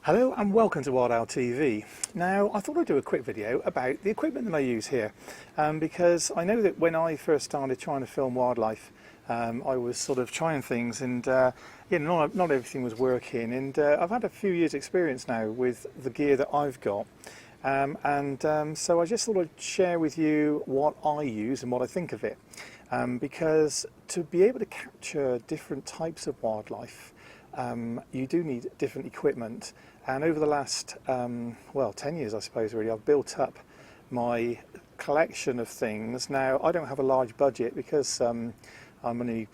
Hello and welcome to Wild Owl TV. Now I thought I'd do a quick video about the equipment that I use here because I know that when I first started trying to film wildlife I was sort of trying things and not everything was working, and I've had a few years experience now with the gear that I've got, so I just thought I'd share with you what I use and what I think of it, because to be able to capture different types of wildlife you do need different equipment. And over the last 10 years I suppose really, I've built up my collection of things. Now I don't have a large budget because I'm only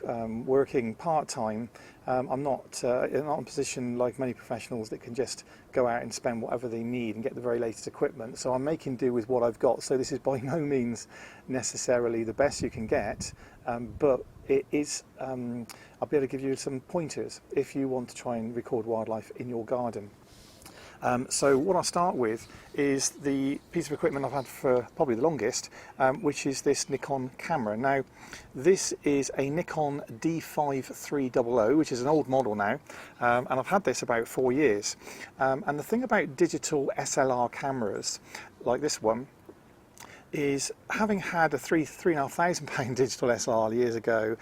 working part-time. I'm not in a position like many professionals that can just go out and spend whatever they need and get the very latest equipment. So I'm making do with what I've got. So this is by no means necessarily the best you can get, but it is, I'll be able to give you some pointers if you want to try and record wildlife in your garden. So what I'll start with is the piece of equipment I've had for probably the longest, which is this Nikon camera. Now this is a Nikon D5300, which is an old model now, and I've had this about 4 years. And the thing about digital SLR cameras like this one is, having had a £3,500 digital SLR years ago,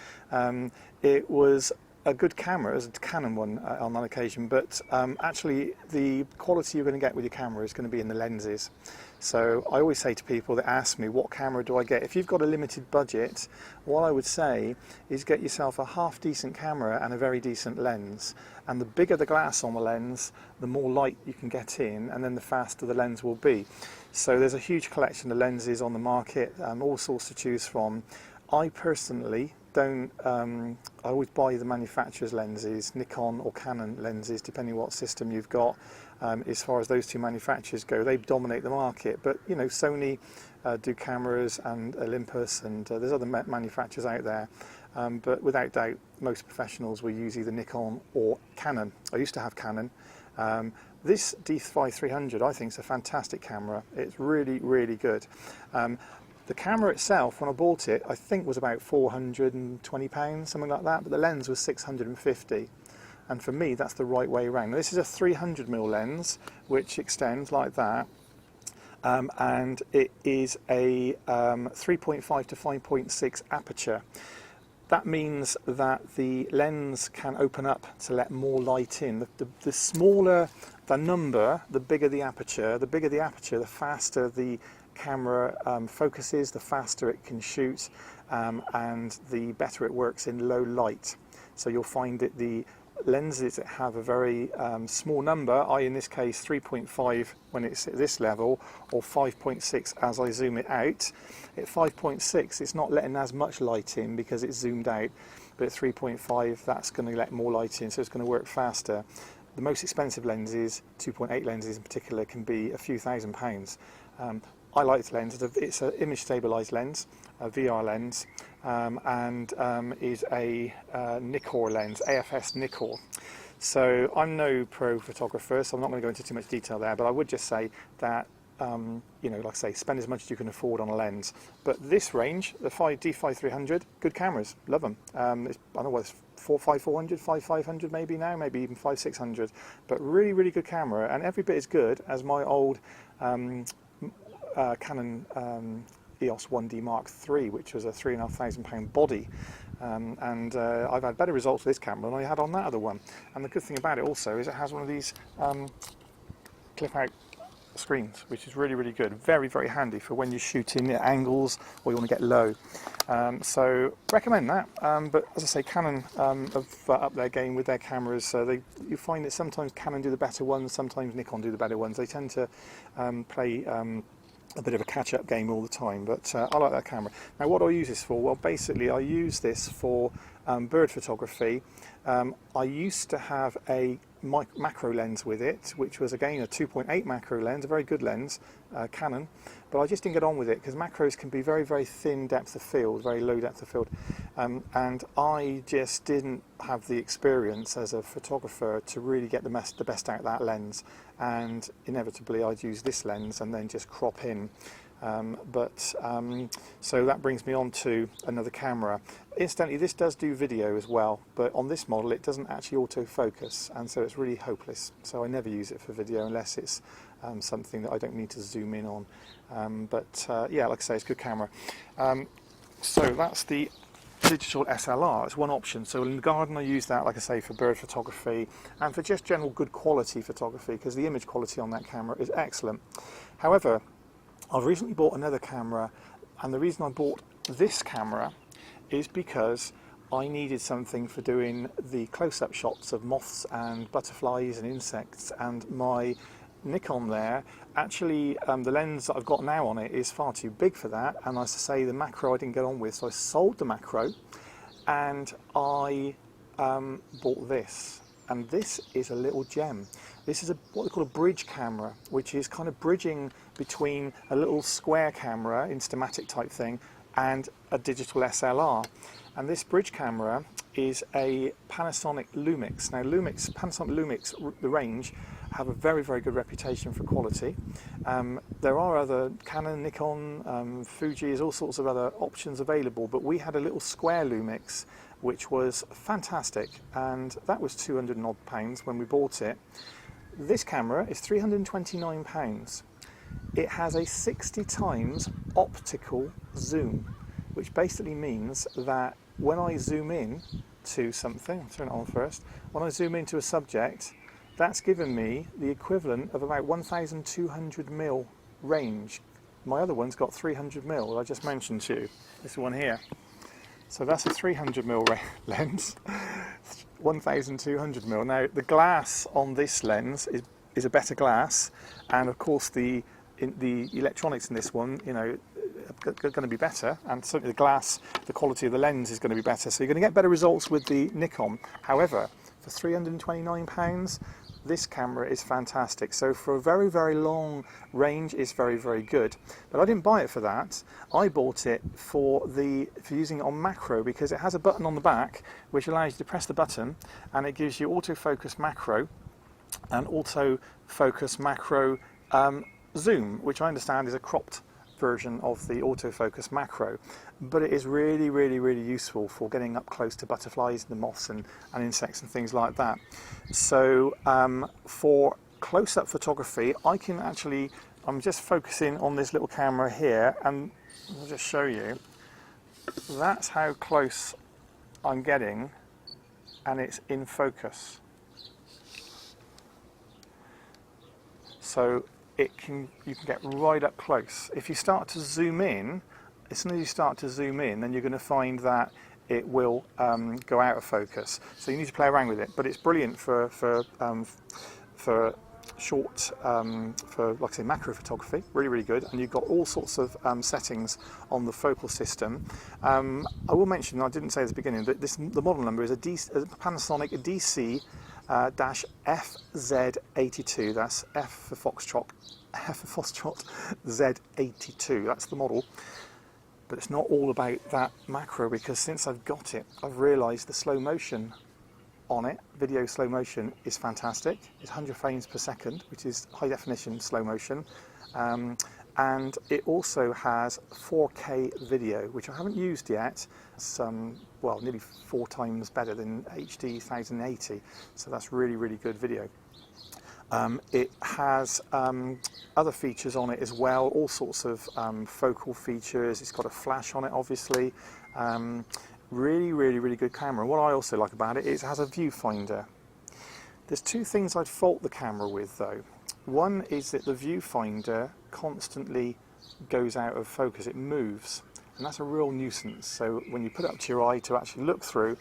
it was a good camera. It was a Canon one on that occasion, but actually the quality you're going to get with your camera is going to be in the lenses. So I always say to people that ask me, what camera do I get? If you've got a limited budget, what I would say is get yourself a half decent camera and a very decent lens. And the bigger the glass on the lens, the more light you can get in, and then the faster the lens will be. So there's a huge collection of lenses on the market, all sorts to choose from. I personally don't, I always buy the manufacturer's lenses, Nikon or Canon lenses, depending what system you've got. As far as those two manufacturers go, they dominate the market. But you know, Sony do cameras, and Olympus, and there's other manufacturers out there. But without doubt, most professionals will use either Nikon or Canon. I used to have Canon. This D5300 I think is a fantastic camera. It's really, really good. The camera itself, when I bought it, I think was about £420, something like that, but the lens was £650. And for me, that's the right way around. Now, this is a 300mm lens, which extends like that, and it is a 3.5 to 5.6 aperture. That means that the lens can open up to let more light in. The smaller the number, the bigger the aperture. The bigger the aperture, the faster the camera focuses, the faster it can shoot, and the better it works in low light. So you'll find that the lenses that have a very small number, in this case 3.5 when it's at this level, or 5.6 as I zoom it out. At 5.6 it's not letting as much light in because it's zoomed out, but at 3.5 that's going to let more light in, so it's going to work faster. The most expensive lenses, 2.8 lenses in particular, can be a few £1,000s. I like this lens. It's an image stabilized lens, a VR lens, and is a Nikkor lens, AFS Nikkor. So I'm no pro photographer, so I'm not going to go into too much detail there, but I would just say that like I say, spend as much as you can afford on a lens. But this range, the D5300, good cameras, love them. I don't know what it's 400, 500 maybe now, maybe even 600, but really, really good camera, and every bit as good as my old Canon EOS 1D Mark III, which was a £3,500 body, and I've had better results with this camera than I had on that other one. And the good thing about it also is it has one of these clip out screens, which is really, really good. Very, very handy for when you're shooting at angles or you want to get low. So recommend that. But as I say, Canon have up their game with their cameras. You find that sometimes Canon do the better ones, sometimes Nikon do the better ones. They tend to play a bit of a catch-up game all the time, but I like that camera. Now what do I use this for? Well, basically I use this for bird photography. I used to have a macro lens with it, which was again a 2.8 macro lens, a very good lens, Canon, but I just didn't get on with it because macros can be very, very thin depth of field, very low depth of field, and I just didn't have the experience as a photographer to really get the best out of that lens, and inevitably I'd use this lens and then just crop in. So that brings me on to another camera. Incidentally, this does do video as well, but on this model it doesn't actually autofocus, and so it's really hopeless. So I never use it for video unless it's something that I don't need to zoom in on. Yeah, like I say, it's a good camera. So that's the digital SLR. It's one option. So in the garden I use that, like I say, for bird photography and for just general good quality photography, because the image quality on that camera is excellent. However, I've recently bought another camera, and the reason I bought this camera is because I needed something for doing the close-up shots of moths and butterflies and insects, and my Nikon there, actually the lens that I've got now on it is far too big for that, and as I say, the macro I didn't get on with, so I sold the macro and I bought this. And this is a little gem. This is what they call a bridge camera, which is kind of bridging between a little square camera, Instamatic type thing, and a digital SLR. And this bridge camera is a Panasonic Lumix. Now Panasonic Lumix, the range, have a very, very good reputation for quality. There are other Canon, Nikon, Fuji, there's all sorts of other options available, but we had a little square Lumix which was fantastic, and that was £200 and odd when we bought it. This camera is £329. It has a 60 times optical zoom, which basically means that when I zoom in to something, I'll turn it on first, when I zoom into a subject, that's given me the equivalent of about 1200mm range. My other one's got 300mm, I just mentioned to you, this one here. So that's a 300mm lens, 1200mm. Now the glass on this lens is a better glass, and of course the electronics in this one, you know, are going to be better, and certainly the glass, the quality of the lens is going to be better. So you're going to get better results with the Nikon. However, for £329, this camera is fantastic. So for a very, very long range, it's very, very good. But I didn't buy it for that. I bought it for using it on macro, because it has a button on the back which allows you to press the button and it gives you autofocus macro and autofocus macro zoom, which I understand is a cropped version of the autofocus macro, but it is really, really, really useful for getting up close to butterflies and the moths and insects and things like that. So for close-up photography, I'm just focusing on this little camera here, and I'll just show you. That's how close I'm getting, and it's in focus. So you can get right up close. If you start to zoom in, as soon as you start to zoom in, then you're going to find that it will go out of focus. So you need to play around with it. But it's brilliant for short, for like I say, macro photography. Really, really good. And you've got all sorts of settings on the focal system. I will mention, I didn't say at the beginning, that the model number is a Panasonic DC. FZ82, that's F for Foxtrot, Z82, that's the model. But it's not all about that macro, because since I've got it, I've realised the slow motion on it, video slow motion, is fantastic. It's 100 frames per second, which is high definition slow motion. And it also has 4K video, which I haven't used yet. It's well, nearly 4 times better than HD 1080, so that's really, really good video. It has other features on it as well, all sorts of focal features. It's got a flash on it, obviously. Really, really, really good camera. What I also like about it is it has a viewfinder. There's two things I'd fault the camera with, though. One is that the viewfinder constantly goes out of focus, it moves, and that's a real nuisance. So when you put it up to your eye to actually look through,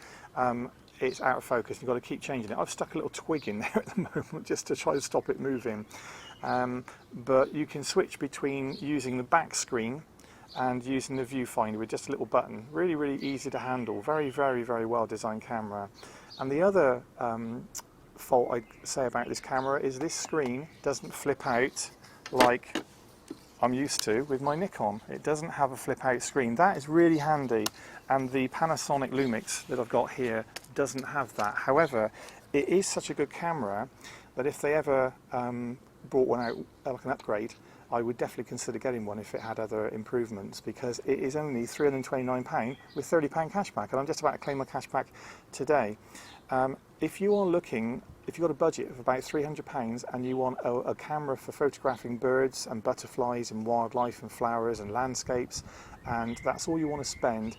it's out of focus. You've got to keep changing it. I've stuck a little twig in there at the moment just to try to stop it moving. But you can switch between using the back screen and using the viewfinder with just a little button. Really, really easy to handle. Very, very, very well designed camera. And the other fault I'd say about this camera is this screen doesn't flip out like I'm used to with my Nikon. It doesn't have a flip out screen. That is really handy, and the Panasonic Lumix that I've got here doesn't have that. However, it is such a good camera that if they ever brought one out like an upgrade, I would definitely consider getting one if it had other improvements, because it is only £329 with £30 cashback, and I'm just about to claim my cashback today. If you are looking, if you've got a budget of about £300 and you want a camera for photographing birds and butterflies and wildlife and flowers and landscapes, and that's all you want to spend,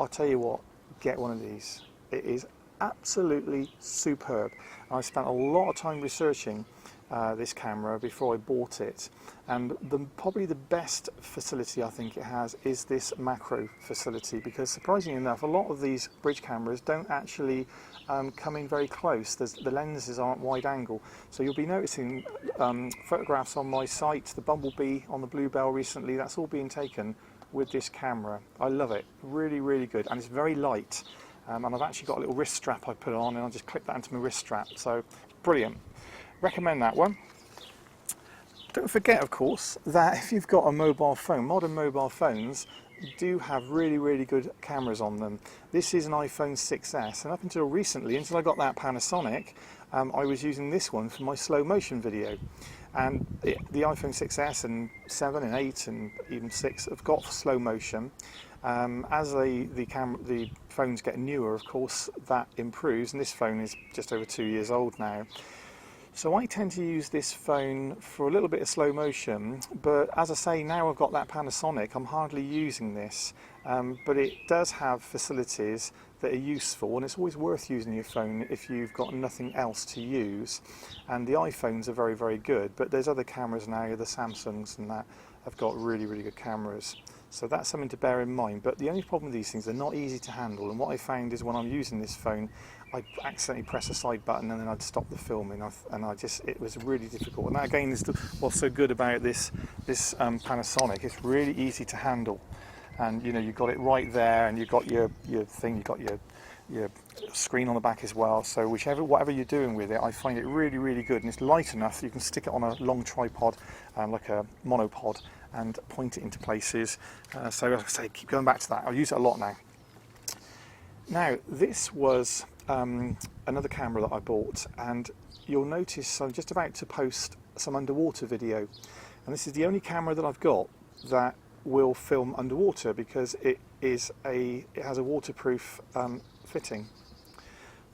I'll tell you what, get one of these. It is absolutely superb. I spent a lot of time researching this camera before I bought it, and probably the best facility I think it has is this macro facility, because surprisingly enough, a lot of these bridge cameras don't actually come in very close. The lenses aren't wide angle, so you'll be noticing photographs on my site, the bumblebee on the bluebell recently, that's all being taken with this camera. I love it, really, really good, and it's very light. And I've actually got a little wrist strap I put on, and I'll just clip that into my wrist strap, so brilliant. Recommend that one. Don't forget, of course, that if you've got a mobile phone, modern mobile phones do have really, really good cameras on them. This is an iPhone 6S, and up until recently, until I got that Panasonic, I was using this one for my slow motion video. And the iPhone 6S and 7 and 8 and even 6 have got slow motion. As the phones get newer, of course, that improves, and this phone is just over 2 years old now. So I tend to use this phone for a little bit of slow motion, but as I say, now I've got that Panasonic, I'm hardly using this, but it does have facilities that are useful, and it's always worth using your phone if you've got nothing else to use. And the iPhones are very, very good, but there's other cameras now, the Samsungs and that, have got really, really good cameras. So that's something to bear in mind. But the only problem with these things, they're not easy to handle, and what I found is when I'm using this phone, I accidentally press a side button and then I'd stop the filming, it was really difficult. And that again is what's so good about this Panasonic. It's really easy to handle, and you know, you've got it right there, and you've got your thing, you've got your screen on the back as well. So whatever you're doing with it, I find it really, really good, and it's light enough that you can stick it on a long tripod, like a monopod, and point it into places. So as I say, keep going back to that. I'll use it a lot now. Now, this was another camera that I bought, and you'll notice I'm just about to post some underwater video, and this is the only camera that I've got that will film underwater, because it has a waterproof fitting.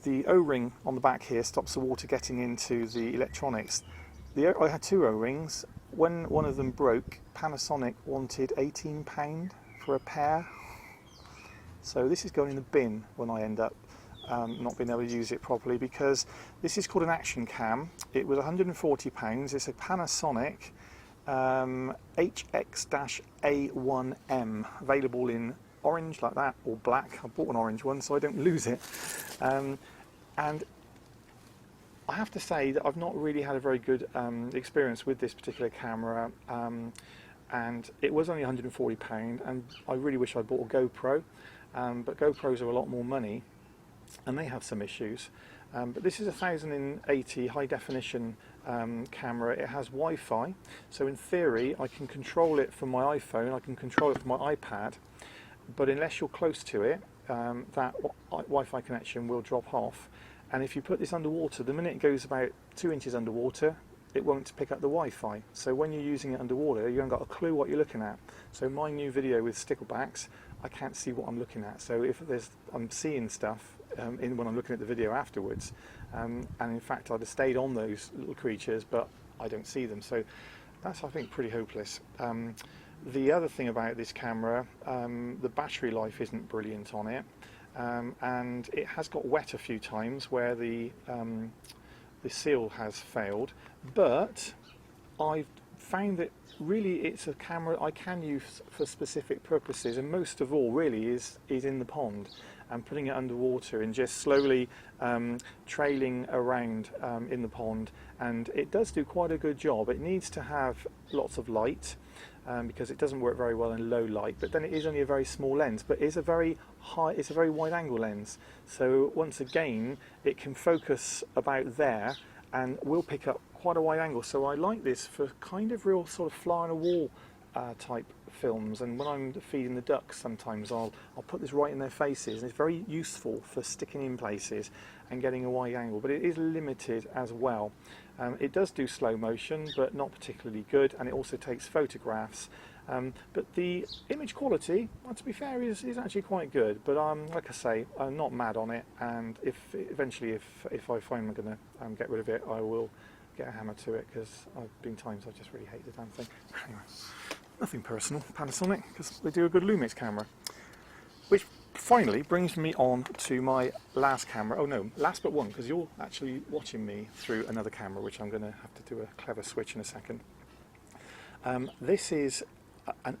The O-ring on the back here stops the water getting into the electronics. I had two O-rings. When one of them broke, Panasonic wanted £18 for a pair. So this is going in the bin when I end up not being able to use it properly, because this is called an action cam. It was £140. It's a Panasonic HX-A1M, available in orange like that, or black. I bought an orange one so I don't lose it. And I have to say that I've not really had a very good experience with this particular camera, and it was only £140, and I really wish I'd bought a GoPro, but GoPros are a lot more money, and they have some issues. But this is a 1080 high definition camera. It has Wi-Fi, so in theory I can control it from my iPhone, I can control it from my iPad, but unless you're close to it, that Wi-Fi connection will drop off. And if you put this underwater, the minute it goes about 2 inches underwater, it won't pick up the Wi-Fi. So when you're using it underwater, you haven't got a clue what you're looking at. So my new video with sticklebacks, I can't see what I'm looking at. So if I'm seeing stuff when I'm looking at the video afterwards, and in fact I'd have stayed on those little creatures, but I don't see them. So that's, I think, pretty hopeless. The other thing about this camera, the battery life isn't brilliant on it, and it has got wet a few times where the seal has failed, but I've found that really it's a camera I can use for specific purposes, and most of all really is in the pond and putting it underwater and just slowly trailing around in the pond, and it does do quite a good job. It needs to have lots of light, because it doesn't work very well in low light, but then it is only a very small lens, but it's a very wide angle lens, so once again it can focus about there and will pick up quite a wide angle. So I like this for kind of real sort of fly on a wall type films, and when I'm feeding the ducks sometimes I'll put this right in their faces, and it's very useful for sticking in places and getting a wide angle, but it is limited as well. It does do slow motion, but not particularly good, and it also takes photographs. But the image quality, well, to be fair, is actually quite good. But like I say, I'm not mad on it, and if I find I'm going to get rid of it, I will get a hammer to it, because I've been times I just really hate the damn thing. Anyway, nothing personal, Panasonic, because they do a good Lumix camera. Which finally brings me on to my last camera. Oh no, last but one, because you're actually watching me through another camera, which I'm going to have to do a clever switch in a second. This is an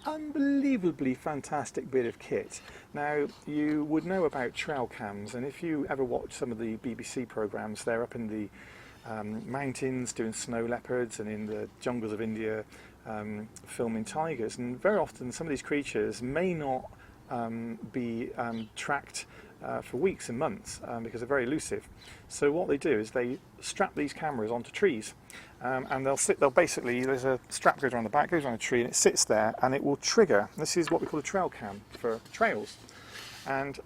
unbelievably fantastic bit of kit. Now, you would know about trail cams, and if you ever watch some of the BBC programmes, they're up in the mountains doing snow leopards, and in the jungles of India filming tigers, and very often some of these creatures may not be tracked for weeks and months because they're very elusive. So what they do is they strap these cameras onto trees, and they'll basically, there's a strap goes around the back, goes around a tree, and it sits there, and it will trigger. This is what we call a trail cam for trails, and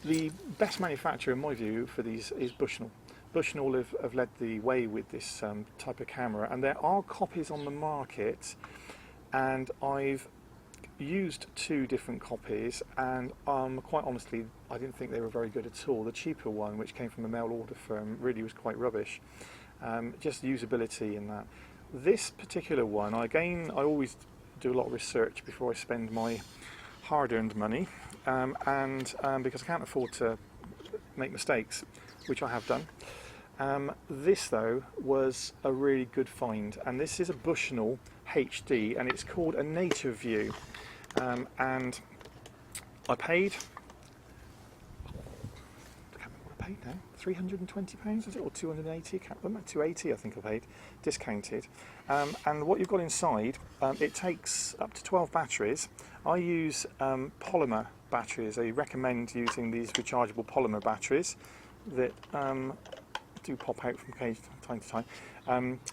the best manufacturer in my view for these is Bushnell. Bushnell have led the way with this type of camera, and there are copies on the market, and I've used 2 different copies, and quite honestly I didn't think they were very good at all. The cheaper one, which came from a mail order firm, really was quite rubbish. Just usability in that. This particular one, I always do a lot of research before I spend my hard-earned money, because I can't afford to make mistakes, which I have done. This though was a really good find, and this is a Bushnell HD, and it's called a Nature View. And I paid, I can't remember what I paid now, £320 is it, or 280? £280 I think I paid, discounted. And what you've got inside, it takes up to 12 batteries. I use polymer batteries. I recommend using these rechargeable polymer batteries that do pop out from time to time.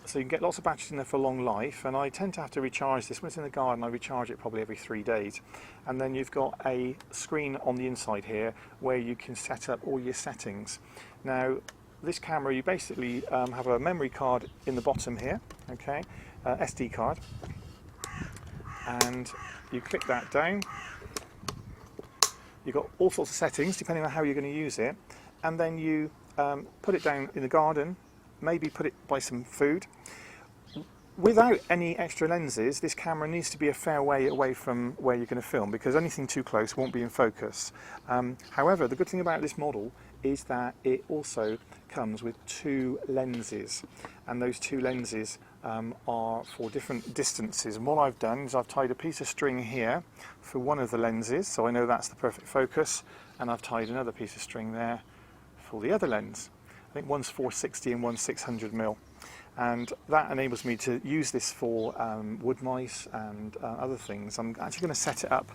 So you can get lots of batteries in there for a long life, and I tend to have to recharge this. When it's in the garden, I recharge it probably every 3 days. And then you've got a screen on the inside here where you can set up all your settings. Now, this camera, you basically have a memory card in the bottom here, okay, SD card, and you click that down. You've got all sorts of settings depending on how you're going to use it, and then you put it down in the garden, maybe put it by some food. Without any extra lenses, this camera needs to be a fair way away from where you're going to film, because anything too close won't be in focus. However, the good thing about this model is that it also comes with 2 lenses, and those 2 lenses are for different distances. And what I've done is I've tied a piece of string here for one of the lenses, so I know that's the perfect focus, and I've tied another piece of string there for the other lens. I think one's 460 and one's 600mm, and that enables me to use this for wood mice and other things. I'm actually going to set it up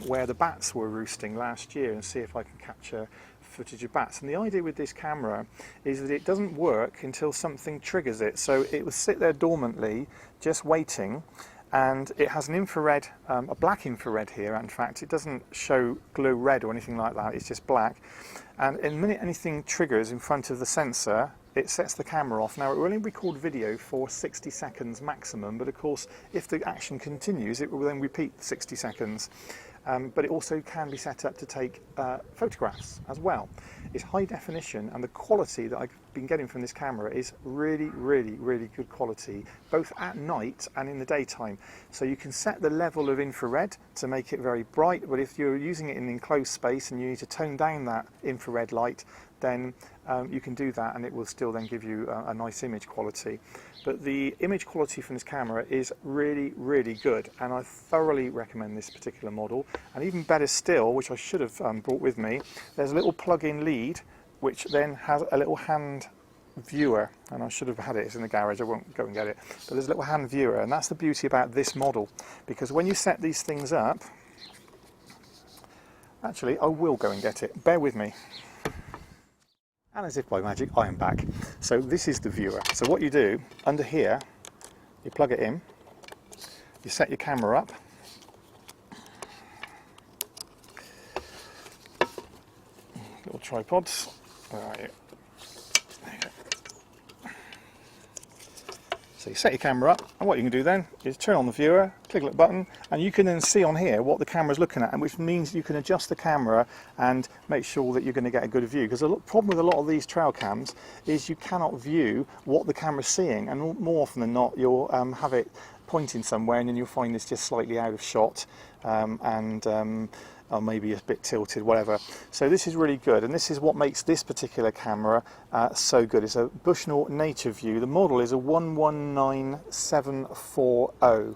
where the bats were roosting last year and see if I can capture footage of bats. And the idea with this camera is that it doesn't work until something triggers it, so it will sit there dormantly just waiting. And it has an infrared, a black infrared here. In fact, it doesn't show glow red or anything like that, it's just black. And in the minute anything triggers in front of the sensor, it sets the camera off. Now, it will only record video for 60 seconds maximum, but of course, if the action continues, it will then repeat 60 seconds. But it also can be set up to take photographs as well. It's high definition, and the quality that I've been getting from this camera is really, really, really good quality, both at night and in the daytime. So you can set the level of infrared to make it very bright, but if you're using it in an enclosed space and you need to tone down that infrared light, then you can do that, and it will still then give you a nice image quality. But the image quality from this camera is really, really good, and I thoroughly recommend this particular model. And even better still, which I should have brought with me, there's a little plug-in lead which then has a little hand viewer, and I should have had it, it's in the garage, I won't go and get it, but there's a little hand viewer, and that's the beauty about this model, because when you set these things up, actually I will go and get it, bear with me. And as if by magic, I am back. So this is the viewer. So what you do, under here, you plug it in, you set your camera up, little tripods, where are you? There you go. So you set your camera up, and what you can do then is turn on the viewer, click a little button, and you can then see on here what the camera's looking at, and which means you can adjust the camera and make sure that you're going to get a good view. Because the problem with a lot of these trail cams is you cannot view what the camera's seeing, and more often than not you'll have it pointing somewhere, and then you'll find it's just slightly out of shot, or maybe a bit tilted, whatever. So this is really good, and this is what makes this particular camera so good. It's a Bushnell Nature View. The model is a 119740.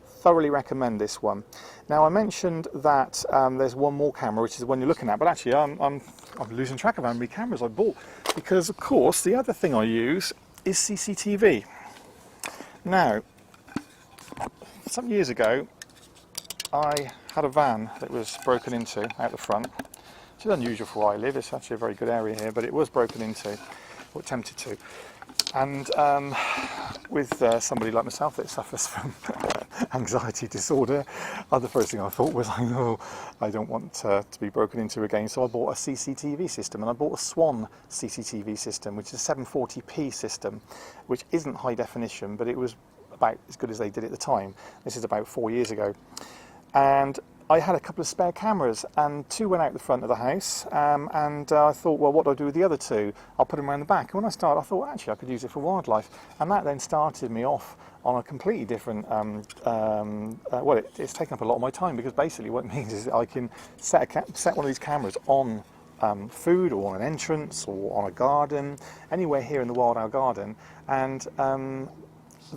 Thoroughly recommend this one. Now I mentioned that there's one more camera, which is the one you're looking at, but actually I'm losing track of how many cameras I bought, because of course the other thing I use is CCTV. Now, some years ago I had a van that was broken into out the front, which is unusual for where I live. It's actually a very good area here, but it was broken into, or attempted to. And with somebody like myself that suffers from anxiety disorder, the first thing I thought was, oh, I don't want to be broken into again. So I bought a CCTV system, and I bought a Swan CCTV system, which is a 740p system, which isn't high definition, but it was about as good as they did at the time. This is about 4 years ago. And I had a couple of spare cameras, and two went out the front of the house, and I thought, well, what do I do with the other two? I'll put them around the back. And when I started, I thought, actually, I could use it for wildlife. And that then started me off on a completely different, well, it's taken up a lot of my time, because basically what it means is that I can set one of these cameras on food, or on an entrance, or on a garden, anywhere here in the Wild Owl Garden, and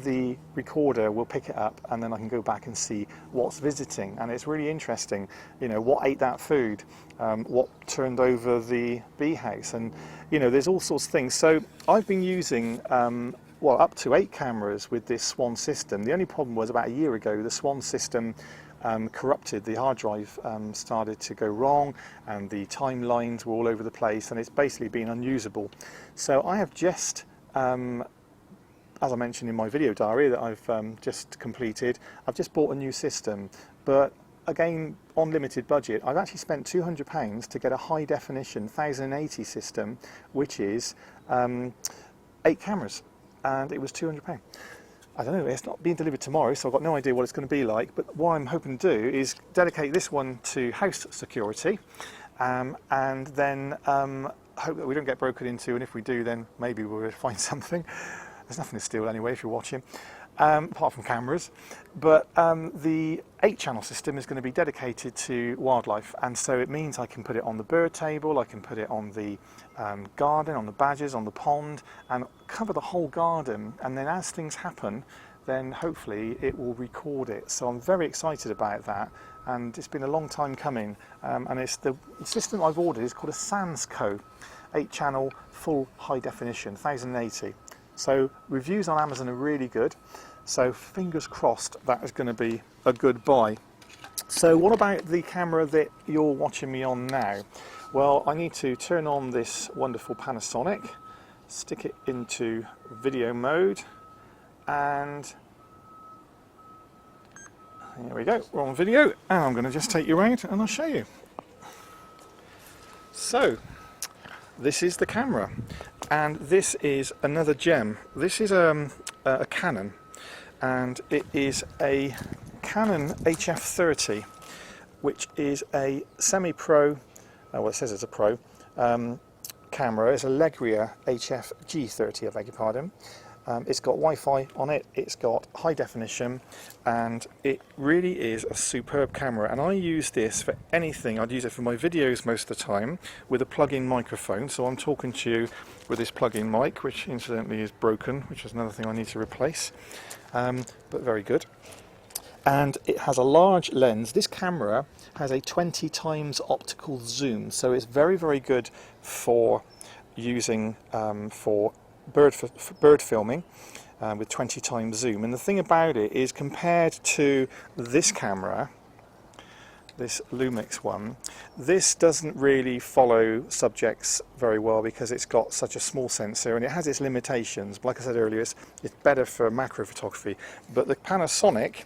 the recorder will pick it up, and then I can go back and see what's visiting. And it's really interesting, you know, what ate that food, what turned over the bee house, and you know, there's all sorts of things. So I've been using well, up to 8 cameras with this Swan system. The only problem was about a year ago the Swan system corrupted. The hard drive started to go wrong, and the timelines were all over the place, and it's basically been unusable. So I have just as I mentioned in my video diary that I've just completed, I've just bought a new system, but again, on limited budget. I've actually spent £200 to get a high definition 1080 system, which is 8 cameras, and it was £200. I don't know, it's not being delivered tomorrow, so I've got no idea what it's going to be like, but what I'm hoping to do is dedicate this one to house security, and then hope that we don't get broken into, and if we do, then maybe we'll find something. There's nothing to steal anyway if you're watching, apart from cameras. But the 8-channel system is going to be dedicated to wildlife, and so it means I can put it on the bird table, I can put it on the garden, on the badgers, on the pond, and cover the whole garden. And then as things happen, then hopefully it will record it. So I'm very excited about that, and it's been a long time coming. And it's the system I've ordered is called a Sansco 8-channel full high definition 1080. So reviews on Amazon are really good, so fingers crossed that is going to be a good buy. So what about the camera that you're watching me on now? Well, I need to turn on this wonderful Panasonic, stick it into video mode, and here we go, we're on video, and I'm going to just take you around and I'll show you. So this is the camera, and this is another gem. This is a Canon, and it is a Canon HF30, which is a semi-pro, well, it says it's a pro camera. It's a Legria HF G30, I beg your pardon. It's got Wi-Fi on it, it's got high definition, and it really is a superb camera. And I use this for anything. I'd use it for my videos most of the time with a plug-in microphone. So I'm talking to you with this plug-in mic, which incidentally is broken, which is another thing I need to replace, but very good. And it has a large lens. This camera has a 20 times optical zoom, so it's very, very good for using for bird filming with 20 times zoom. And the thing about it is, compared to this camera, this Lumix one, this doesn't really follow subjects very well because it's got such a small sensor and it has its limitations. But like I said earlier, it's better for macro photography. But the Panasonic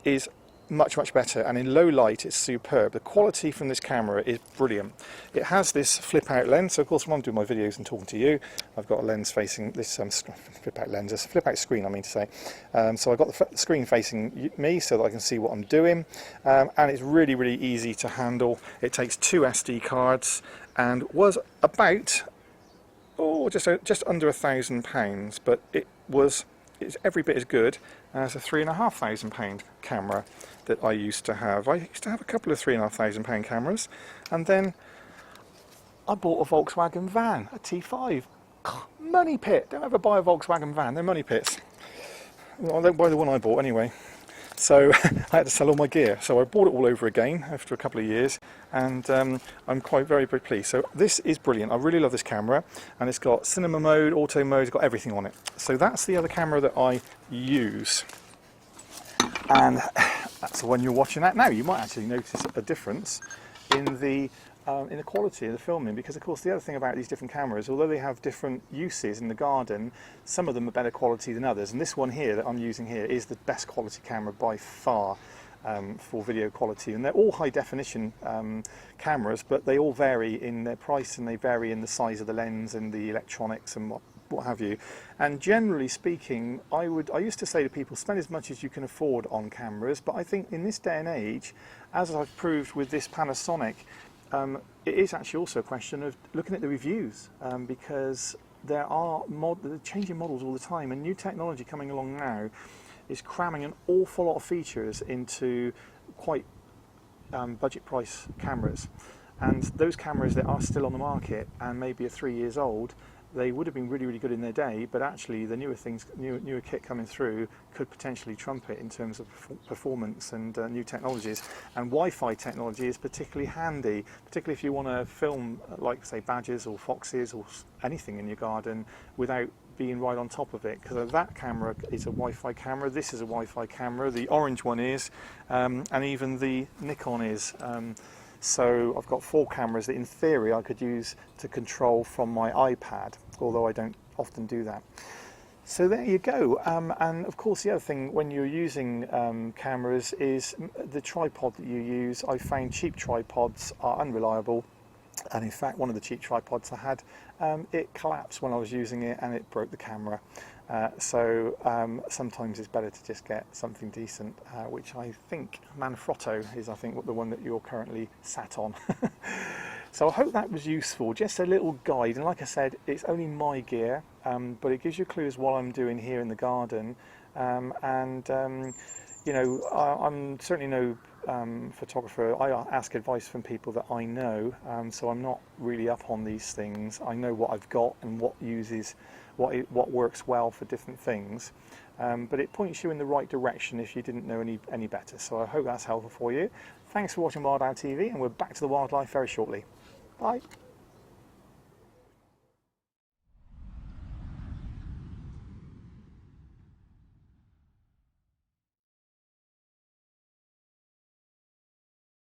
is much better, and in low light it's superb. The quality from this camera is brilliant. It has this flip out lens, so of course when I'm doing my videos and talking to you, I've got a lens facing this flip out lens, this flip out screen I mean to say. So I've got the screen facing me so that I can see what I'm doing, and it's really easy to handle. It takes 2 SD cards and was about just under £1,000, but it's every bit as good as a £3,500 camera that I used to have. I used to have a couple of £3,500 cameras, and then I bought a Volkswagen van, a T5. Money pit. Don't ever buy a Volkswagen van, they're money pits. Well, I don't buy the one I bought anyway. So I had to sell all my gear. So I bought it all over again after a couple of years, and I'm very pleased. So this is brilliant. I really love this camera, and it's got cinema mode, auto mode, it's got everything on it. So that's the other camera that I use, and that's the one you're watching at now. You might actually notice a difference in the quality of the filming, because of course the other thing about these different cameras, although they have different uses in the garden, some of them are better quality than others, and this one here that I'm using here is the best quality camera by far for video quality, and they're all high definition cameras, but they all vary in their price, and they vary in the size of the lens and the electronics and what have you. And generally speaking, I used to say to people, spend as much as you can afford on cameras, but I think in this day and age, as I've proved with this Panasonic, it is actually also a question of looking at the reviews, because they're changing models all the time, and new technology coming along now is cramming an awful lot of features into quite budget price cameras. And those cameras that are still on the market and maybe are 3 years old, they would have been really good in their day, but actually the newer kit coming through could potentially trump it in terms of performance and new technologies. And Wi-Fi technology is particularly handy, particularly if you want to film, like say badgers or foxes or anything in your garden without being right on top of it, because that camera is a Wi-Fi camera, this is a Wi-Fi camera, the orange one is, and even the Nikon is. So I've got 4 cameras that in theory I could use to control from my iPad, although I don't often do that. So there you go. And of course the other thing when you're using cameras is the tripod that you use. I found cheap tripods are unreliable, and in fact one of the cheap tripods I had, it collapsed when I was using it and it broke the camera. So sometimes it's better to just get something decent, which I think Manfrotto is, I think, the one that you're currently sat on. So I hope that was useful, just a little guide, and like I said, it's only my gear, but it gives you clues what I'm doing here in the garden, you know, I'm certainly no photographer. I ask advice from people that I know, so I'm not really up on these things. I know what I've got and what works well for different things, but it points you in the right direction if you didn't know any better. So I hope that's helpful for you. Thanks for watching Wild Owl TV, and we're back to the wildlife very shortly. Bye.